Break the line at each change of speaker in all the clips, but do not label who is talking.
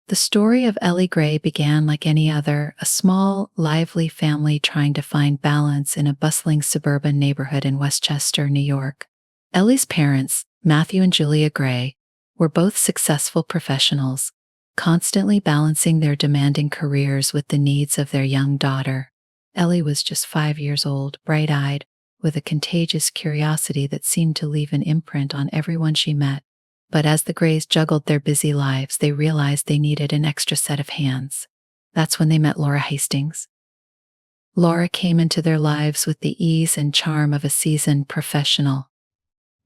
The story of Ellie Gray began like any other, a small, lively family trying to find balance in a bustling suburban neighborhood in Westchester, New York. Ellie's parents, Matthew and Julia Gray, were both successful professionals, constantly balancing their demanding careers with the needs of their young daughter. Ellie was just 5 years old, bright-eyed, with a contagious curiosity that seemed to leave an imprint on everyone she met. But as the Grays juggled their busy lives, they realized they needed an extra set of hands. That's when they met Laura Hastings. Laura came into their lives with the ease and charm of a seasoned professional.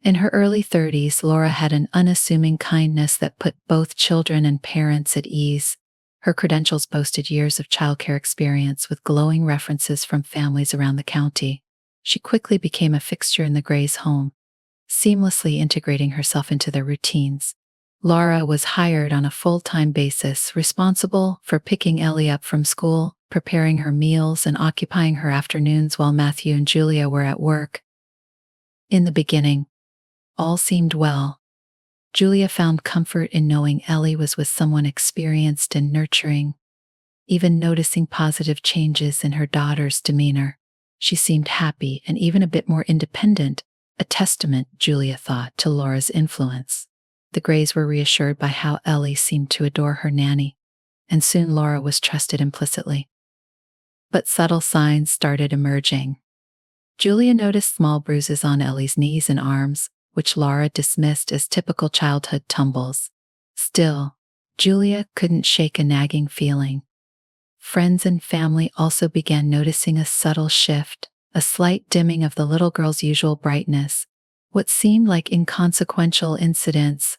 In her early 30s, Laura had an unassuming kindness that put both children and parents at ease. Her credentials boasted years of childcare experience with glowing references from families around the county. She quickly became a fixture in the Grays' home, seamlessly integrating herself into their routines. Laura was hired on a full-time basis, responsible for picking Ellie up from school, preparing her meals, and occupying her afternoons while Matthew and Julia were at work. In the beginning, all seemed well. Julia found comfort in knowing Ellie was with someone experienced and nurturing. Even noticing positive changes in her daughter's demeanor, she seemed happy and even a bit more independent, a testament, Julia thought, to Laura's influence. The Grays were reassured by how Ellie seemed to adore her nanny, and soon Laura was trusted implicitly. But subtle signs started emerging. Julia noticed small bruises on Ellie's knees and arms, which Laura dismissed as typical childhood tumbles. Still, Julia couldn't shake a nagging feeling. Friends and family also began noticing a subtle shift, a slight dimming of the little girl's usual brightness. What seemed like inconsequential incidents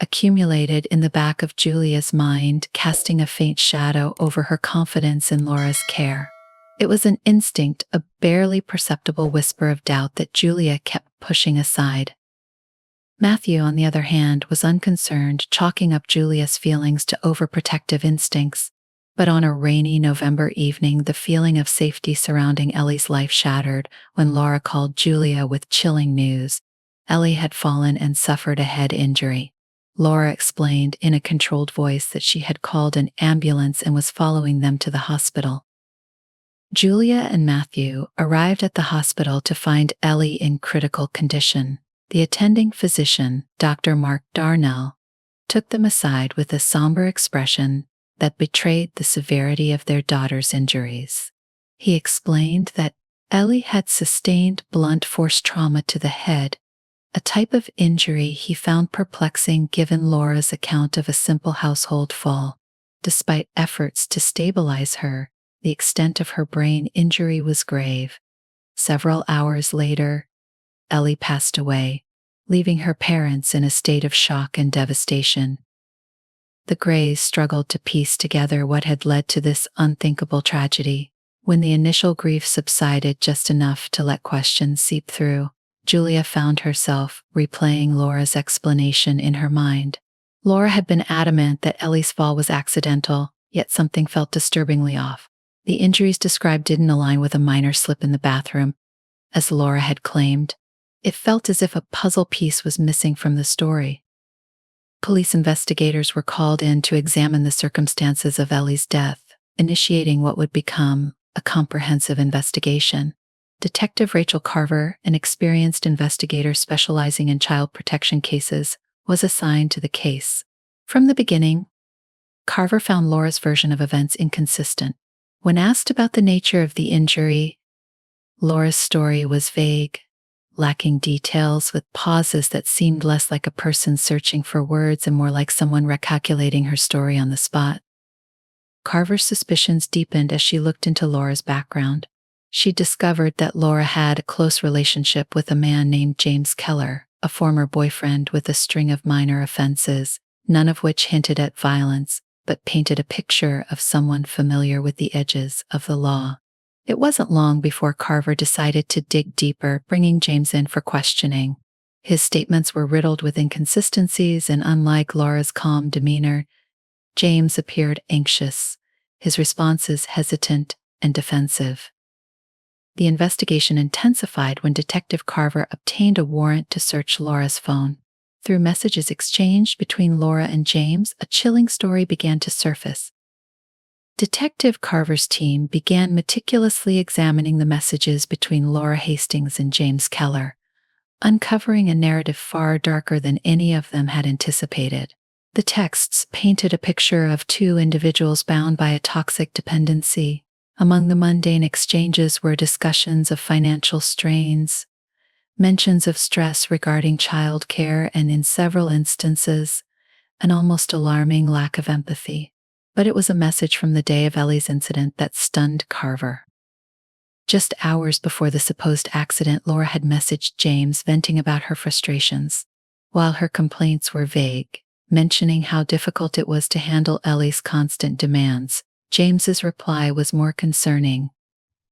accumulated in the back of Julia's mind, casting a faint shadow over her confidence in Laura's care. It was an instinct, a barely perceptible whisper of doubt that Julia kept pushing aside. Matthew, on the other hand, was unconcerned, chalking up Julia's feelings to overprotective instincts. But on a rainy November evening, the feeling of safety surrounding Ellie's life shattered when Laura called Julia with chilling news. Ellie had fallen and suffered a head injury. Laura explained in a controlled voice that she had called an ambulance and was following them to the hospital. Julia and Matthew arrived at the hospital to find Ellie in critical condition. The attending physician, Dr. Mark Darnell, took them aside with a somber expression that betrayed the severity of their daughter's injuries. He explained that Ellie had sustained blunt force trauma to the head, a type of injury he found perplexing given Laura's account of a simple household fall. Despite efforts to stabilize her, the extent of her brain injury was grave. Several hours later, Ellie passed away, leaving her parents in a state of shock and devastation. The Grays struggled to piece together what had led to this unthinkable tragedy. When the initial grief subsided just enough to let questions seep through, Julia found herself replaying Laura's explanation in her mind. Laura had been adamant that Ellie's fall was accidental, yet something felt disturbingly off. The injuries described didn't align with a minor slip in the bathroom, as Laura had claimed. It felt as if a puzzle piece was missing from the story. Police investigators were called in to examine the circumstances of Ellie's death, initiating what would become a comprehensive investigation. Detective Rachel Carver, an experienced investigator specializing in child protection cases, was assigned to the case. From the beginning, Carver found Laura's version of events inconsistent. When asked about the nature of the injury, Laura's story was vague, lacking details, with pauses that seemed less like a person searching for words and more like someone recalculating her story on the spot. Carver's suspicions deepened as she looked into Laura's background. She discovered that Laura had a close relationship with a man named James Keller, a former boyfriend with a string of minor offenses, none of which hinted at violence, but painted a picture of someone familiar with the edges of the law. It wasn't long before Carver decided to dig deeper, bringing James in for questioning. His statements were riddled with inconsistencies, and unlike Laura's calm demeanor, James appeared anxious, his responses hesitant and defensive. The investigation intensified when Detective Carver obtained a warrant to search Laura's phone. Through messages exchanged between Laura and James, a chilling story began to surface. Detective Carver's team began meticulously examining the messages between Laura Hastings and James Keller, uncovering a narrative far darker than any of them had anticipated. The texts painted a picture of two individuals bound by a toxic dependency. Among the mundane exchanges were discussions of financial strains, mentions of stress regarding childcare, and in several instances, an almost alarming lack of empathy. But it was a message from the day of Ellie's incident that stunned Carver. Just hours before the supposed accident, Laura had messaged James venting about her frustrations. While her complaints were vague, mentioning how difficult it was to handle Ellie's constant demands, James's reply was more concerning.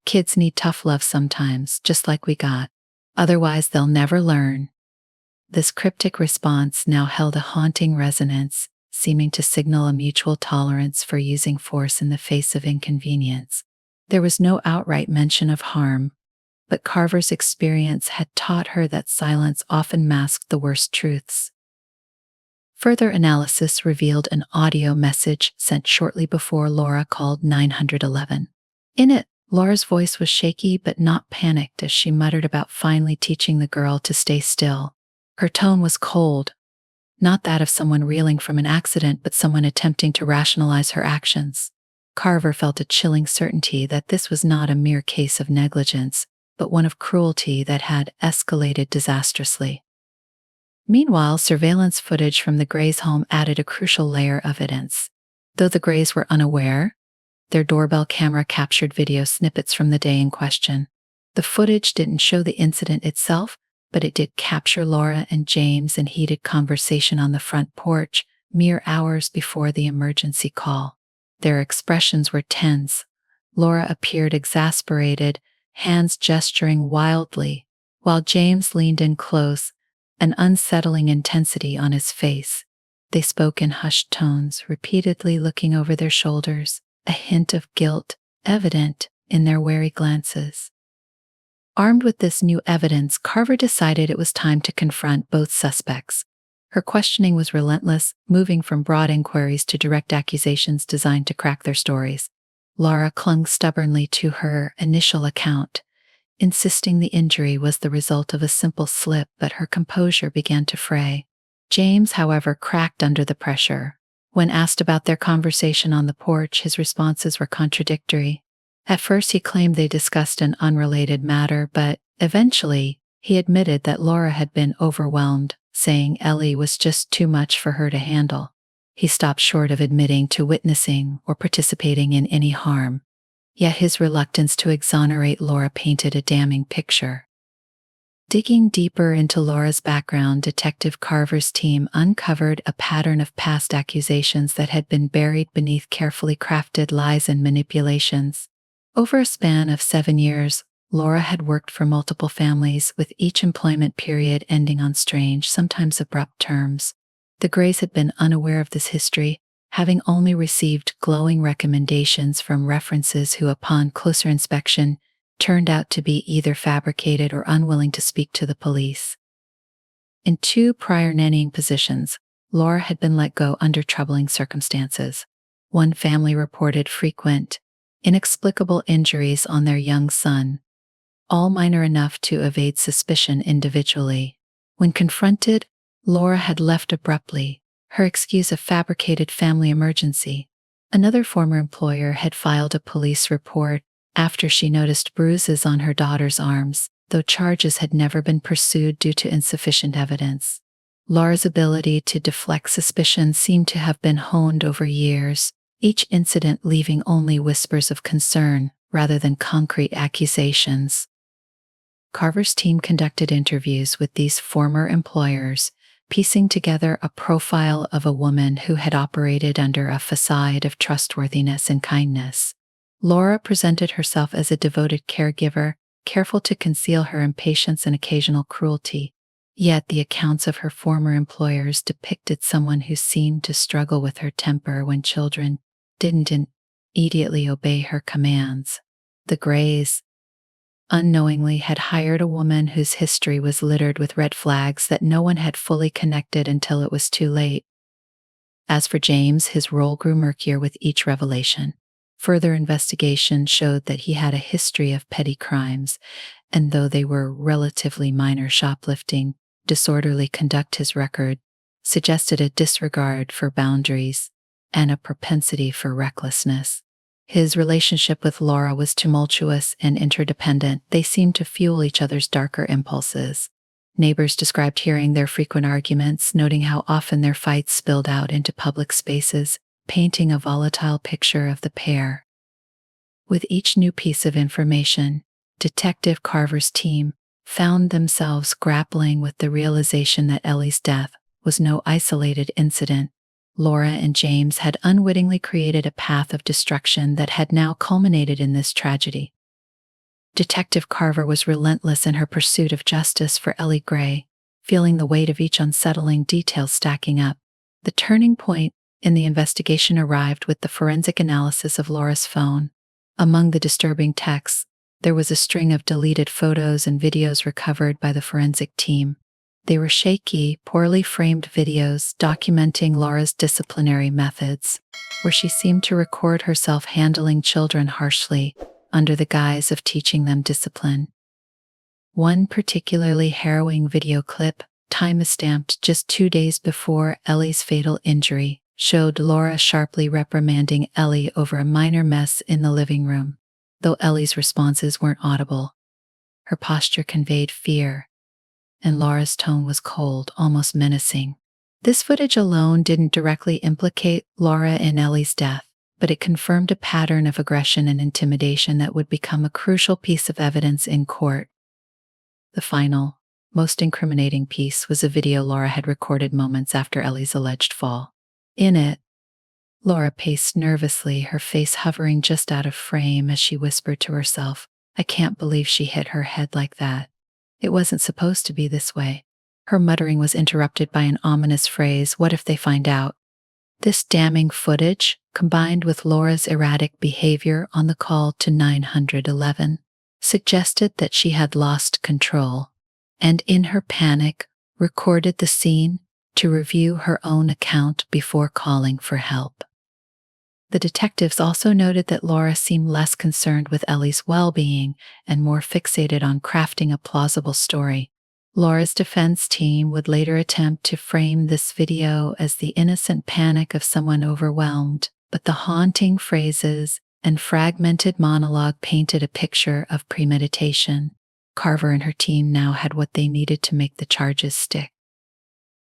"Kids need tough love sometimes, just like we got. Otherwise, they'll never learn." This cryptic response now held a haunting resonance, seeming to signal a mutual tolerance for using force in the face of inconvenience. There was no outright mention of harm, but Carver's experience had taught her that silence often masked the worst truths. Further analysis revealed an audio message sent shortly before Laura called 911. In it, Laura's voice was shaky but not panicked as she muttered about finally teaching the girl to stay still. Her tone was cold, not that of someone reeling from an accident, but someone attempting to rationalize her actions. Carver felt a chilling certainty that this was not a mere case of negligence, but one of cruelty that had escalated disastrously. Meanwhile, surveillance footage from the Grays' home added a crucial layer of evidence. Though the Grays were unaware, their doorbell camera captured video snippets from the day in question. The footage didn't show the incident itself, but it did capture Laura and James in heated conversation on the front porch mere hours before the emergency call. Their expressions were tense. Laura appeared exasperated, hands gesturing wildly, while James leaned in close, an unsettling intensity on his face. They spoke in hushed tones, repeatedly looking over their shoulders, a hint of guilt evident in their wary glances. Armed with this new evidence, Carver decided it was time to confront both suspects. Her questioning was relentless, moving from broad inquiries to direct accusations designed to crack their stories. Laura clung stubbornly to her initial account, insisting the injury was the result of a simple slip, but her composure began to fray. James, however, cracked under the pressure. When asked about their conversation on the porch, his responses were contradictory. At first, he claimed they discussed an unrelated matter, but eventually, he admitted that Laura had been overwhelmed, saying Ellie was just too much for her to handle. He stopped short of admitting to witnessing or participating in any harm. Yet his reluctance to exonerate Laura painted a damning picture. Digging deeper into Laura's background, Detective Carver's team uncovered a pattern of past accusations that had been buried beneath carefully crafted lies and manipulations. Over a span of 7 years, Laura had worked for multiple families, with each employment period ending on strange, sometimes abrupt terms. The Grays had been unaware of this history, having only received glowing recommendations from references who, upon closer inspection, turned out to be either fabricated or unwilling to speak to the police. In 2 prior nannying positions, Laura had been let go under troubling circumstances. One family reported frequent, inexplicable injuries on their young son, all minor enough to evade suspicion individually. When confronted, Laura had left abruptly, her excuse a fabricated family emergency. Another former employer had filed a police report after she noticed bruises on her daughter's arms, though charges had never been pursued due to insufficient evidence. Laura's ability to deflect suspicion seemed to have been honed over years, each incident leaving only whispers of concern rather than concrete accusations. Carver's team conducted interviews with these former employers, piecing together a profile of a woman who had operated under a facade of trustworthiness and kindness. Laura presented herself as a devoted caregiver, careful to conceal her impatience and occasional cruelty. Yet the accounts of her former employers depicted someone who seemed to struggle with her temper when children didn't immediately obey her commands. The Grays, unknowingly had hired a woman whose history was littered with red flags that no one had fully connected until it was too late. As for James, his role grew murkier with each revelation. Further investigation showed that he had a history of petty crimes, and though they were relatively minor, shoplifting, disorderly conduct, his record suggested a disregard for boundaries and a propensity for recklessness. His relationship with Laura was tumultuous and interdependent. They seemed to fuel each other's darker impulses. Neighbors described hearing their frequent arguments, noting how often their fights spilled out into public spaces, painting a volatile picture of the pair. With each new piece of information, Detective Carver's team found themselves grappling with the realization that Ellie's death was no isolated incident. Laura and James had unwittingly created a path of destruction that had now culminated in this tragedy. Detective Carver was relentless in her pursuit of justice for Ellie Gray, feeling the weight of each unsettling detail stacking up. The turning point in the investigation arrived with the forensic analysis of Laura's phone. Among the disturbing texts, there was a string of deleted photos and videos recovered by the forensic team. They were shaky, poorly framed videos documenting Laura's disciplinary methods, where she seemed to record herself handling children harshly under the guise of teaching them discipline. One particularly harrowing video clip, time-stamped just 2 days before Ellie's fatal injury, showed Laura sharply reprimanding Ellie over a minor mess in the living room. Though Ellie's responses weren't audible, her posture conveyed fear, and Laura's tone was cold, almost menacing. This footage alone didn't directly implicate Laura in Ellie's death, but it confirmed a pattern of aggression and intimidation that would become a crucial piece of evidence in court. The final, most incriminating piece was a video Laura had recorded moments after Ellie's alleged fall. In it, Laura paced nervously, her face hovering just out of frame as she whispered to herself, "I can't believe she hit her head like that. It wasn't supposed to be this way." Her muttering was interrupted by an ominous phrase, "What if they find out?" This damning footage, combined with Laura's erratic behavior on the call to 911, suggested that she had lost control, and in her panic, recorded the scene to review her own account before calling for help. The detectives also noted that Laura seemed less concerned with Ellie's well-being and more fixated on crafting a plausible story. Laura's defense team would later attempt to frame this video as the innocent panic of someone overwhelmed, but the haunting phrases and fragmented monologue painted a picture of premeditation. Carver and her team now had what they needed to make the charges stick.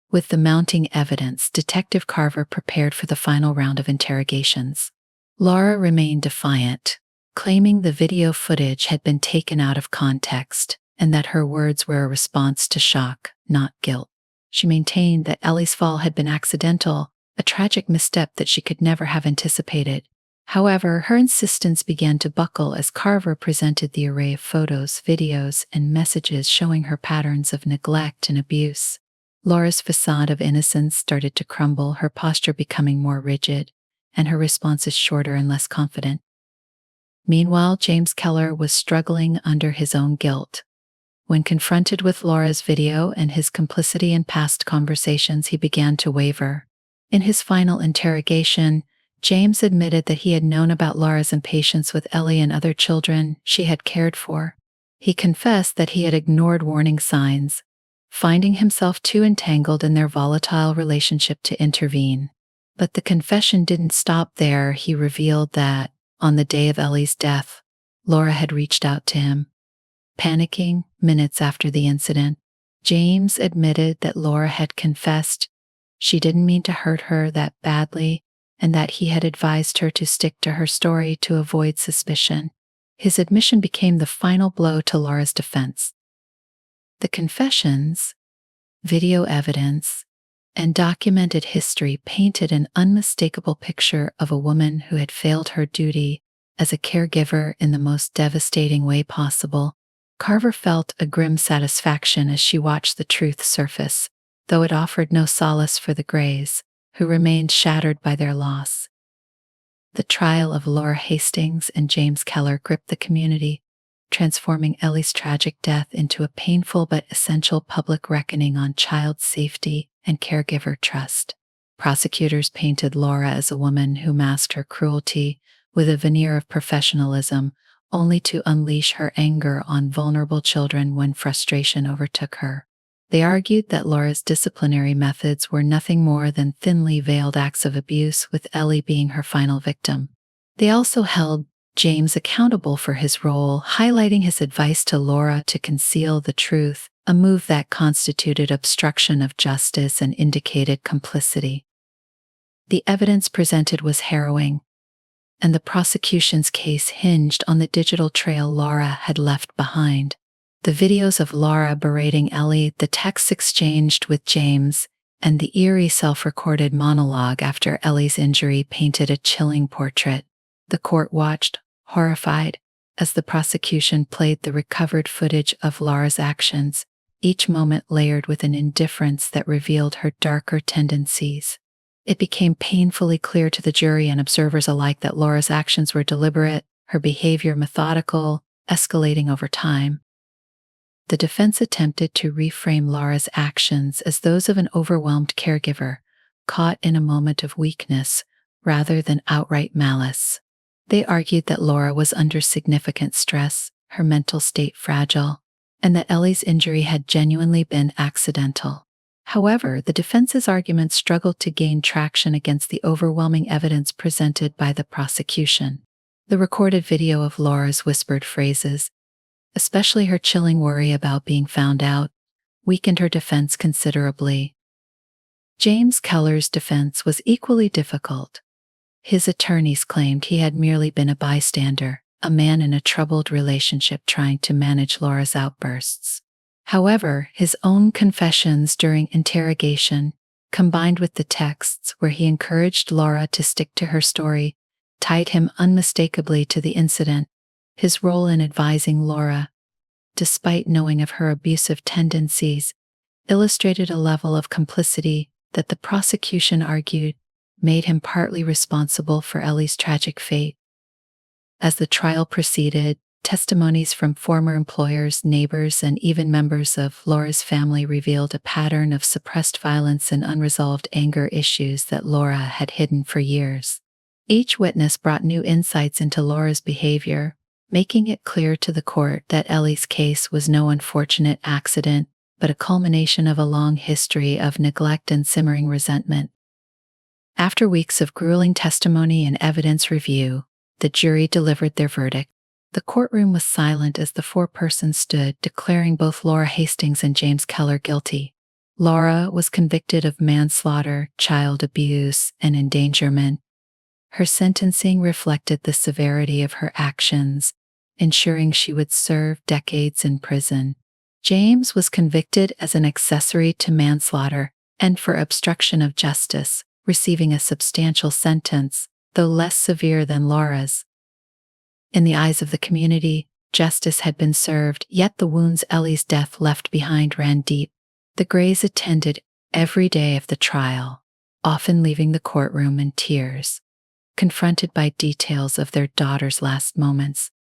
With the mounting evidence, Detective Carver prepared for the final round of interrogations. Laura remained defiant, claiming the video footage had been taken out of context and that her words were a response to shock, not guilt. She maintained that Ellie's fall had been accidental, a tragic misstep that she could never have anticipated. However, her insistence began to buckle as Carver presented the array of photos, videos, and messages showing her patterns of neglect and abuse. Laura's facade of innocence started to crumble, her posture becoming more rigid, and her responses shorter and less confident. Meanwhile, James Keller was struggling under his own guilt. When confronted with Laura's video and his complicity in past conversations, he began to waver. In his final interrogation, James admitted that he had known about Laura's impatience with Ellie and other children she had cared for. He confessed that he had ignored warning signs, finding himself too entangled in their volatile relationship to intervene. But the confession didn't stop there. He revealed that, on the day of Ellie's death, Laura had reached out to him. Panicking minutes after the incident, James admitted that Laura had confessed she didn't mean to hurt her that badly and that he had advised her to stick to her story to avoid suspicion. His admission became the final blow to Laura's defense. The confessions, video evidence, and documented history painted an unmistakable picture of a woman who had failed her duty as a caregiver in the most devastating way possible. Carver felt a grim satisfaction as she watched the truth surface, though it offered no solace for the Grays, who remained shattered by their loss. The trial of Laura Hastings and James Keller gripped the community. transforming Ellie's tragic death into a painful but essential public reckoning on child safety and caregiver trust. Prosecutors painted Laura as a woman who masked her cruelty with a veneer of professionalism, only to unleash her anger on vulnerable children when frustration overtook her. They argued that Laura's disciplinary methods were nothing more than thinly veiled acts of abuse, with Ellie being her final victim. They also held James accountable for his role, highlighting his advice to Laura to conceal the truth, a move that constituted obstruction of justice and indicated complicity. The evidence presented was harrowing, and the prosecution's case hinged on the digital trail Laura had left behind. The videos of Laura berating Ellie, the texts exchanged with James, and the eerie self-recorded monologue after Ellie's injury painted a chilling portrait. The court watched, horrified, as the prosecution played the recovered footage of Laura's actions, each moment layered with an indifference that revealed her darker tendencies. It became painfully clear to the jury and observers alike that Laura's actions were deliberate, her behavior methodical, escalating over time. The defense attempted to reframe Laura's actions as those of an overwhelmed caregiver, caught in a moment of weakness, rather than outright malice. They argued that Laura was under significant stress, her mental state fragile, and that Ellie's injury had genuinely been accidental. However, the defense's arguments struggled to gain traction against the overwhelming evidence presented by the prosecution. The recorded video of Laura's whispered phrases, especially her chilling worry about being found out, weakened her defense considerably. James Keller's defense was equally difficult. His attorneys claimed he had merely been a bystander, a man in a troubled relationship trying to manage Laura's outbursts. However, his own confessions during interrogation, combined with the texts where he encouraged Laura to stick to her story, tied him unmistakably to the incident. His role in advising Laura, despite knowing of her abusive tendencies, illustrated a level of complicity that the prosecution argued made him partly responsible for Ellie's tragic fate. As the trial proceeded, testimonies from former employers, neighbors, and even members of Laura's family revealed a pattern of suppressed violence and unresolved anger issues that Laura had hidden for years. Each witness brought new insights into Laura's behavior, making it clear to the court that Ellie's case was no unfortunate accident, but a culmination of a long history of neglect and simmering resentment. After weeks of grueling testimony and evidence review, the jury delivered their verdict. The courtroom was silent as the foreperson stood, declaring both Laura Hastings and James Keller guilty. Laura was convicted of manslaughter, child abuse, and endangerment. Her sentencing reflected the severity of her actions, ensuring she would serve decades in prison. James was convicted as an accessory to manslaughter and for obstruction of justice, receiving a substantial sentence, though less severe than Laura's. In the eyes of the community, justice had been served, yet the wounds Ellie's death left behind ran deep. The Grays attended every day of the trial, often leaving the courtroom in tears, confronted by details of their daughter's last moments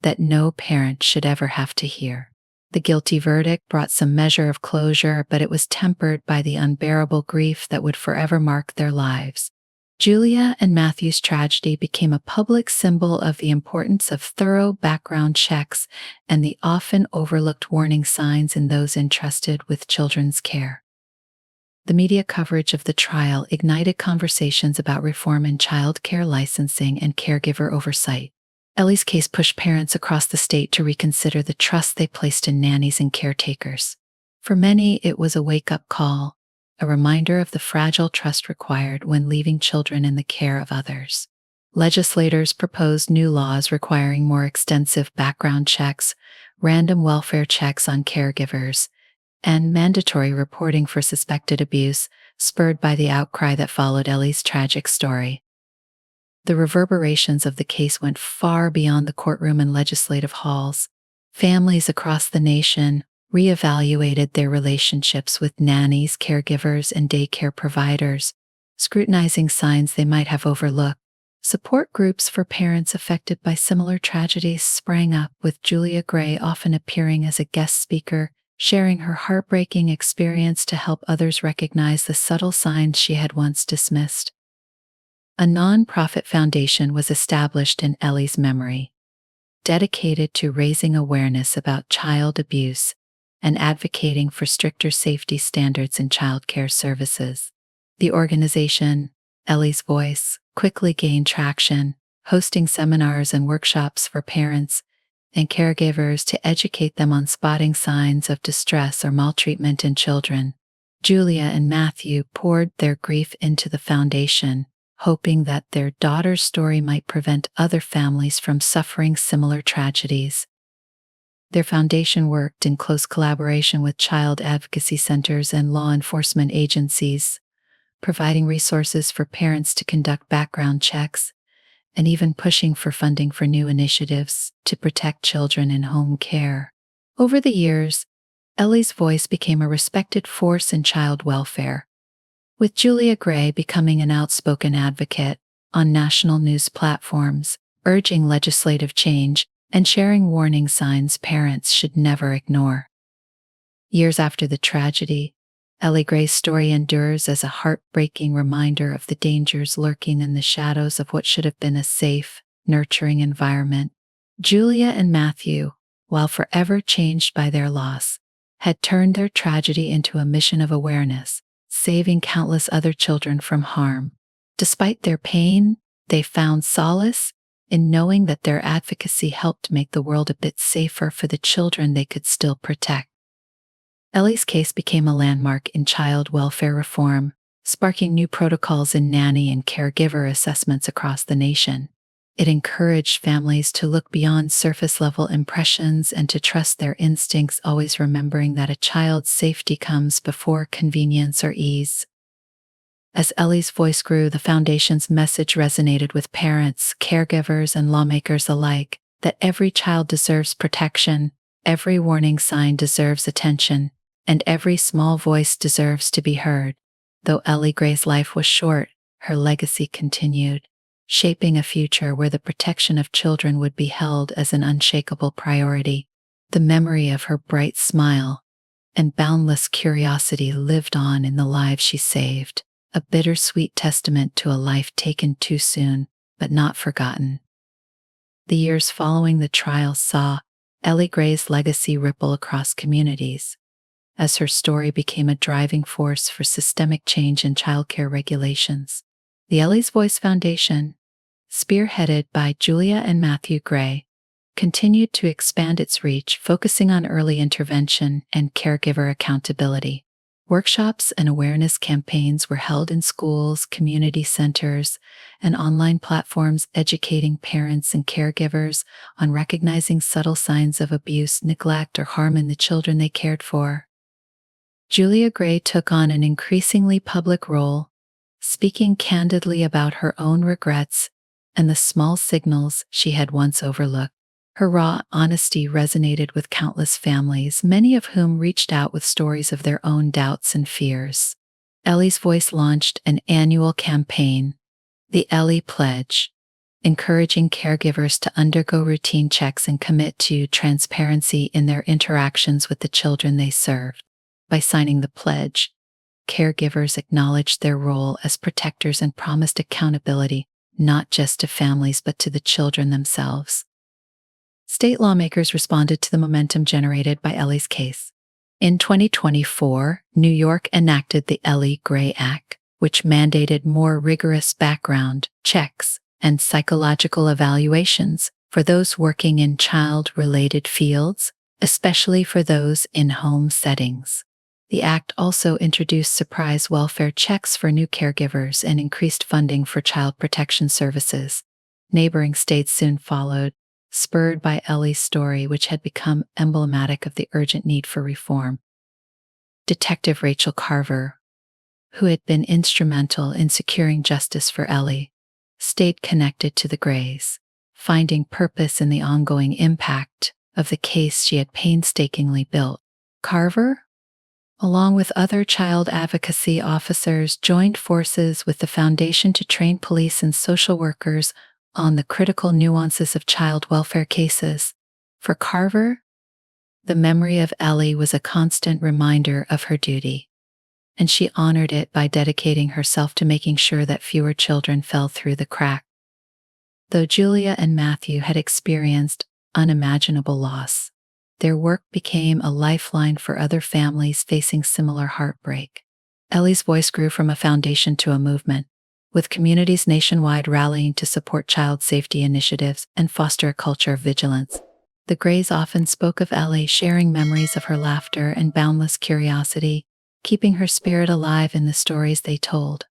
that no parent should ever have to hear. The guilty verdict brought some measure of closure, but it was tempered by the unbearable grief that would forever mark their lives. Julia and Matthew's tragedy became a public symbol of the importance of thorough background checks and the often overlooked warning signs in those entrusted with children's care. The media coverage of the trial ignited conversations about reform in child care licensing and caregiver oversight. Ellie's case pushed parents across the state to reconsider the trust they placed in nannies and caretakers. For many, it was a wake-up call, a reminder of the fragile trust required when leaving children in the care of others. Legislators proposed new laws requiring more extensive background checks, random welfare checks on caregivers, and mandatory reporting for suspected abuse, spurred by the outcry that followed Ellie's tragic story. The reverberations of the case went far beyond the courtroom and legislative halls. Families across the nation reevaluated their relationships with nannies, caregivers, and daycare providers, scrutinizing signs they might have overlooked, Support groups for parents affected by similar tragedies sprang up, with Julia Gray often appearing as a guest speaker, sharing her heartbreaking experience to help others recognize the subtle signs she had once dismissed. A non-profit foundation was established in Ellie's memory, dedicated to raising awareness about child abuse and advocating for stricter safety standards in childcare services. The organization, Ellie's Voice, quickly gained traction, hosting seminars and workshops for parents and caregivers to educate them on spotting signs of distress or maltreatment in children. Julia and Matthew poured their grief into the foundation, hoping that their daughter's story might prevent other families from suffering similar tragedies. Their foundation worked in close collaboration with child advocacy centers and law enforcement agencies, providing resources for parents to conduct background checks, and even pushing for funding for new initiatives to protect children in home care. Over the years, Ellie's Voice became a respected force in child welfare, with Julia Gray becoming an outspoken advocate on national news platforms, urging legislative change and sharing warning signs parents should never ignore. Years after the tragedy, Ellie Gray's story endures as a heartbreaking reminder of the dangers lurking in the shadows of what should have been a safe, nurturing environment. Julia and Matthew, while forever changed by their loss, had turned their tragedy into a mission of awareness, saving countless other children from harm. Despite their pain, they found solace in knowing that their advocacy helped make the world a bit safer for the children they could still protect. Ellie's case became a landmark in child welfare reform, sparking new protocols in nanny and caregiver assessments across the nation. It encouraged families to look beyond surface-level impressions and to trust their instincts, always remembering that a child's safety comes before convenience or ease. As Ellie's Voice grew, the foundation's message resonated with parents, caregivers, and lawmakers alike, that every child deserves protection, every warning sign deserves attention, and every small voice deserves to be heard. Though Ellie Gray's life was short, her legacy continued, shaping a future where the protection of children would be held as an unshakable priority. The memory of her bright smile and boundless curiosity lived on in the lives she saved, a bittersweet testament to a life taken too soon, but not forgotten. The years following the trial saw Ellie Gray's legacy ripple across communities, as her story became a driving force for systemic change in childcare regulations. The Ellie's Voice Foundation, spearheaded by Julia and Matthew Gray, continued to expand its reach, focusing on early intervention and caregiver accountability. Workshops and awareness campaigns were held in schools, community centers, and online platforms, educating parents and caregivers on recognizing subtle signs of abuse, neglect, or harm in the children they cared for. Julia Gray took on an increasingly public role, speaking candidly about her own regrets and the small signals she had once overlooked. Her raw honesty resonated with countless families, many of whom reached out with stories of their own doubts and fears. Ellie's Voice launched an annual campaign, the Ellie Pledge, encouraging caregivers to undergo routine checks and commit to transparency in their interactions with the children they served. By signing the pledge, caregivers acknowledged their role as protectors and promised accountability, not just to families but to the children themselves. State lawmakers responded to the momentum generated by Ellie's case. In 2024, New York enacted the Ellie Gray Act, which mandated more rigorous background checks and psychological evaluations for those working in child-related fields, especially for those in home settings. The act also introduced surprise welfare checks for new caregivers and increased funding for child protection services. Neighboring states soon followed, spurred by Ellie's story, which had become emblematic of the urgent need for reform. Detective Rachel Carver, who had been instrumental in securing justice for Ellie, stayed connected to the Grays, finding purpose in the ongoing impact of the case she had painstakingly built. Carver, along with other child advocacy officers, joined forces with the foundation to train police and social workers on the critical nuances of child welfare cases. For Carver, the memory of Ellie was a constant reminder of her duty, and she honored it by dedicating herself to making sure that fewer children fell through the cracks. Though Julia and Matthew had experienced unimaginable loss, their work became a lifeline for other families facing similar heartbreak. Ellie's voice grew from a foundation to a movement, with communities nationwide rallying to support child safety initiatives and foster a culture of vigilance. The Greys often spoke of Ellie, sharing memories of her laughter and boundless curiosity, keeping her spirit alive in the stories they told.